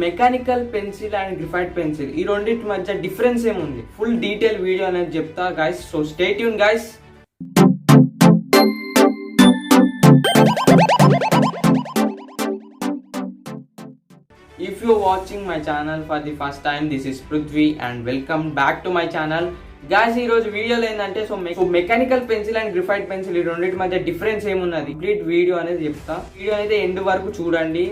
Mechanical pencil and graphite pencil ఈ రెండింటి మధ్య డిఫరెన్స్ ఏముంది ఫుల్ డీటెయిల్ వీడియో అనేది చెప్తా guys. So stay tune guys. If you're watching my channel for the first time, this is Prithvi and welcome back to my channel. Guys, ఈ రోజు వీడియోలో ఏంటంటే so mechanical pencil and graphite pencil ఈ రెండింటి మధ్య difference ఏమున్నది complete video అనేది చెప్తా. వీడియో అయితే ఎండ్ వరకు చూడండి.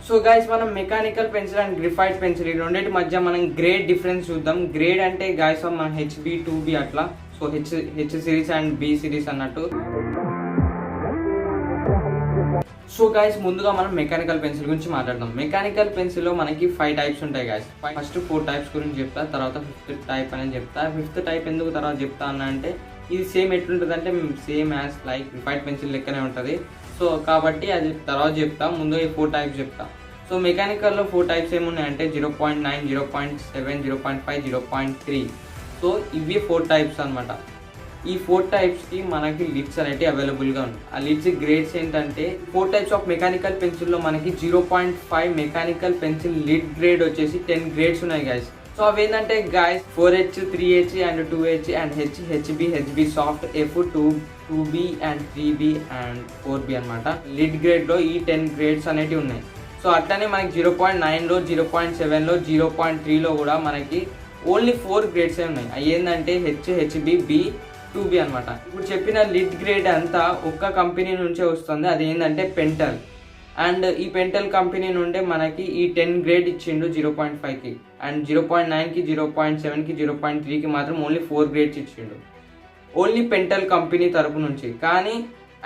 సో గైస్, మనం mechanical pencil and graphite pencil ఈ రెండింటి మధ్య మనం గ్రేడ్ డిఫరెన్స్ చూద్దాం. గ్రేడ్ అంటే గైస్ మనం హెచ్బి 2బి అట్లా. So H series and B series అన్నట్టు. సో గైస్, ముందుగా మనం మెకానికల్ పెన్సిల్ గురించి మాట్లాడదాం. మెకానికల్ పెన్సిల్ లో మనకి 5 టైప్స్ ఉంటాయి గైస్. ఫస్ట్ 4 టైప్స్ గురించి చెప్తా, తర్వాత 5th టైప్ అనేది చెప్తా. 5th టైప్ ఎందుకు తర్వాత చెప్తా అంటే ఇది సేమ్ ఎట్లుంటుంది అంటే సేమ్ యాజ్ లైక్ గ్రిఫైట్ పెన్సిల్ లెక్కనే ఉంటుంది. సో కాబట్టి అది తర్వాత చెప్తా. ముందు ఈ 4 టైప్స్ చెప్తా. సో మెకానికల్లో 4 టైప్స్ ఏమున్నాయంటే 0.9, 0.7, 0.5, 0.3. సో ఇవి 4 టైప్స్ అనమాట. ఈ 4 టైప్స్కి మనకి లిడ్స్ అనేవి అవైలబుల్గా ఉన్నాయి. ఆ లిడ్స్ గ్రేడ్స్ ఏంటంటే 4 టైప్స్ ఆఫ్ మెకానికల్ పెన్సిల్లో మనకి 0.5 మెకానికల్ పెన్సిల్ లిడ్ గ్రేడ్ వచ్చేసి 10 గ్రేడ్స్ ఉన్నాయి గైస్. సో అవి ఏంటంటే guys 4H, 3H and 2H and HB soft, F, 2B and 3B and 4B అనమాట. లిడ్ గ్రేడ్లో ఈ 10 గ్రేడ్స్ అనేవి ఉన్నాయి. సో అట్లనే మనకి 0.9లో, 0.7లో, 0.3లో కూడా మనకి ఓన్లీ 4 గ్రేడ్సే ఉన్నాయి. అవి ఏంటంటే HB, B, 2B అనమాట. ఇప్పుడు చెప్పిన లిడ్ గ్రేడ్ అంతా ఒక్క కంపెనీ నుంచే వస్తుంది. అది ఏంటంటే పెంటల్. అండ్ ఈ పెంటల్ కంపెనీ నుండే మనకి ఈ 10 గ్రేడ్ ఇచ్చిండు 0.5కి. అండ్ 0.9కి, 0.7కి, 0.3కి మాత్రం ఓన్లీ 4 గ్రేడ్స్ ఇచ్చిండు. ఓన్లీ పెంటల్ కంపెనీ తరపు నుంచి. కానీ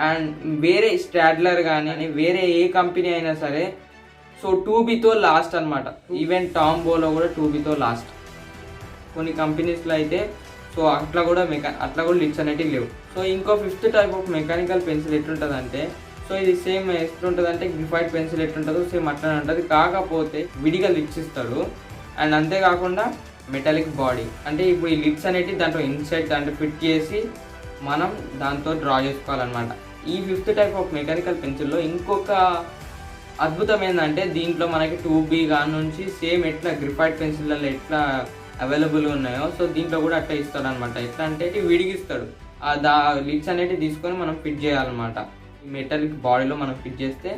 అండ్ వేరే స్టాడ్లర్ కానీ వేరే ఏ కంపెనీ అయినా సరే సో 2Bతో లాస్ట్ అనమాట. ఈవెన్ టాంబోలో కూడా 2Bతో లాస్ట్. కొన్ని కంపెనీస్లో అయితే సో అట్లా కూడా లిడ్స్ అనేటివి లేవు. సో ఇంకో 5th type of mechanical pencil ఎట్లుంటుంది అంటే సో ఇది సేమ్ ఎట్లుంటుంది అంటే గ్రిఫైట్ పెన్సిల్ ఎట్లుంటుందో సేమ్ అట్లనే ఉంటుంది. కాకపోతే విడిగా లిడ్స్ ఇస్తాడు. అండ్ అంతేకాకుండా మెటాలిక్ బాడీ. అంటే ఇప్పుడు ఈ లిడ్స్ అనేటివి దాంట్లో ఇన్సైడ్ దాంట్లో ఫిట్ చేసి మనం దాంతో డ్రా చేసుకోవాలన్నమాట. ఈ 5th టైప్ ఆఫ్ మెకానికల్ పెన్సిల్లో ఇంకొక అద్భుతం ఏంటంటే దీంట్లో మనకి 2B కాని నుంచి సేమ్ ఎట్లా గ్రిఫైట్ పెన్సిల్లో ఎట్లా అవైలబుల్గా ఉన్నాయో సో దీంట్లో కూడా అట్లా ఇస్తాడు అనమాట. ఎట్లా అంటే విడిగిస్తాడు. లిడ్స్ అనేవి తీసుకొని మనం ఫిట్ చేయాలన్నమాట. ఈ మెటాలిక్ బాడీలో మనం ఫిట్ చేస్తే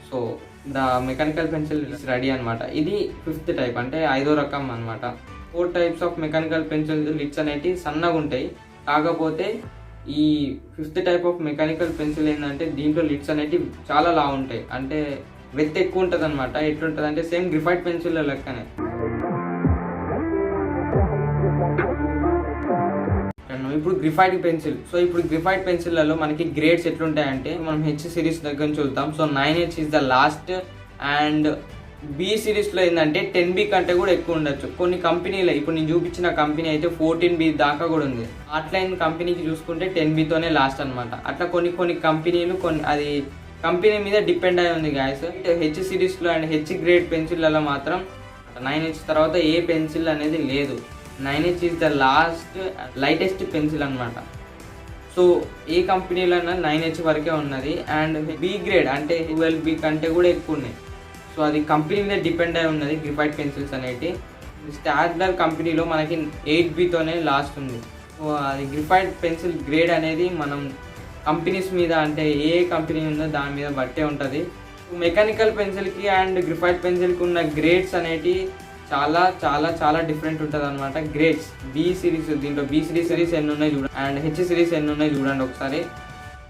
సో మెకానికల్ పెన్సిల్ రెడీ అనమాట. ఇది 5th టైప్ అంటే 5వ రకం అనమాట. 4 types of mechanical pencil lids అనేవి సన్నగా ఉంటాయి. కాకపోతే ఈ 5th type of mechanical pencil ఏంటంటే దీంట్లో లిడ్స్ అనేవి చాలా లావు ఉంటాయి. అంటే వెత్ ఎక్కువ ఉంటుంది అనమాట. ఎట్లుంటుంది అంటే సేమ్ గ్రిఫైట్ పెన్సిల్ లెక్కనే. ఇప్పుడు గ్రిఫైట్ పెన్సిల్. సో ఇప్పుడు గ్రిఫైట్ పెన్సిల్లలో మనకి గ్రేడ్స్ ఎట్లుంటాయంటే మనం హెచ్ సిరీస్ దగ్గర నుంచి చూద్దాం. So 9H is the last. And B సిరీస్లో ఏంటంటే 10B కంటే కూడా ఎక్కువ ఉండొచ్చు. కొన్ని కంపెనీలు ఇప్పుడు నేను చూపించిన కంపెనీ అయితే 14B దాకా కూడా ఉంది. అట్లైన్ కంపెనీకి చూసుకుంటే 10Bతోనే లాస్ట్ అనమాట. అట్లా కొన్ని కంపెనీలు అది కంపెనీ మీద డిపెండ్ అయి ఉంది గాయస్. హెచ్ సిరీస్లో అండ్ హెచ్ గ్రేడ్ పెన్సిల్లలో మాత్రం 9H తర్వాత ఏ పెన్సిల్ అనేది లేదు. 9H is the last lightest pencil అనమాట. సో ఏ కంపెనీలో 9H వరకే ఉన్నది. అండ్ బి గ్రేడ్ అంటే 12B కంటే కూడా ఎక్కువ ఉన్నాయి. సో అది కంపెనీ మీద డిపెండ్ అయి ఉన్నది గ్రిఫైట్ పెన్సిల్స్ అనేవి. స్టాడ్లర్ కంపెనీలో మనకి 8Bతోనే లాస్ట్ ఉంది. సో అది గ్రిఫైట్ పెన్సిల్ గ్రేడ్ అనేది మనం కంపెనీస్ మీద అంటే ఏ కంపెనీ ఉందో దాని మీద బట్టే ఉంటుంది. మెకానికల్ పెన్సిల్కి అండ్ గ్రిఫైట్ పెన్సిల్కి ఉన్న గ్రేడ్స్ అనేవి చాలా చాలా చాలా డిఫరెంట్ ఉంటుంది అనమాట. గ్రేడ్స్ బి సిరీస్, దీంట్లో బి సిరీస్ ఎన్ని ఉన్నాయి చూడండి అండ్ హెచ్ సిరీస్ ఎన్ని ఉన్నాయి చూడండి ఒకసారి.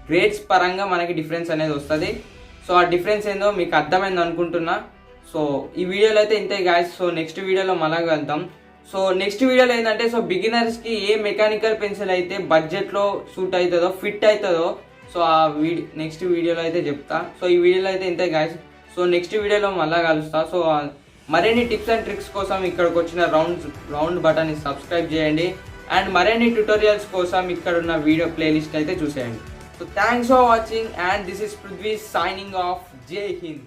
గ్రేడ్స్ పరంగా మనకి డిఫరెన్స్ అనేది వస్తుంది. సో ఆ డిఫరెన్స్ ఏందో మీకు అర్థమైంది అనుకుంటున్నా. సో ఈ వీడియోలో అయితే ఇంతే గాయస్. సో నెక్స్ట్ వీడియోలో మళ్ళా వెళ్తాం. సో నెక్స్ట్ వీడియోలో ఏంటంటే సో బిగినర్స్కి ఏ మెకానికల్ పెన్సిల్ అయితే బడ్జెట్లో సూట్ అవుతుందో ఫిట్ అవుతుందో సో ఆ నెక్స్ట్ వీడియోలో అయితే చెప్తా. సో ఈ వీడియోలో అయితే ఇంతే గాయస్. సో నెక్స్ట్ వీడియోలో మళ్ళా కలుస్తా. సో మరిన్ని టిప్స్ అండ్ ట్రిక్స్ కోసం ఇక్కడికి వచ్చిన రౌండ్ బటన్ని సబ్స్క్రైబ్ చేయండి. అండ్ మరిన్ని ట్యూటోరియల్స్ కోసం ఇక్కడ ఉన్న వీడియో ప్లేలిస్ట్ అయితే చూసేయండి. So thanks for watching and this is Prithvi signing off. జై హింద్.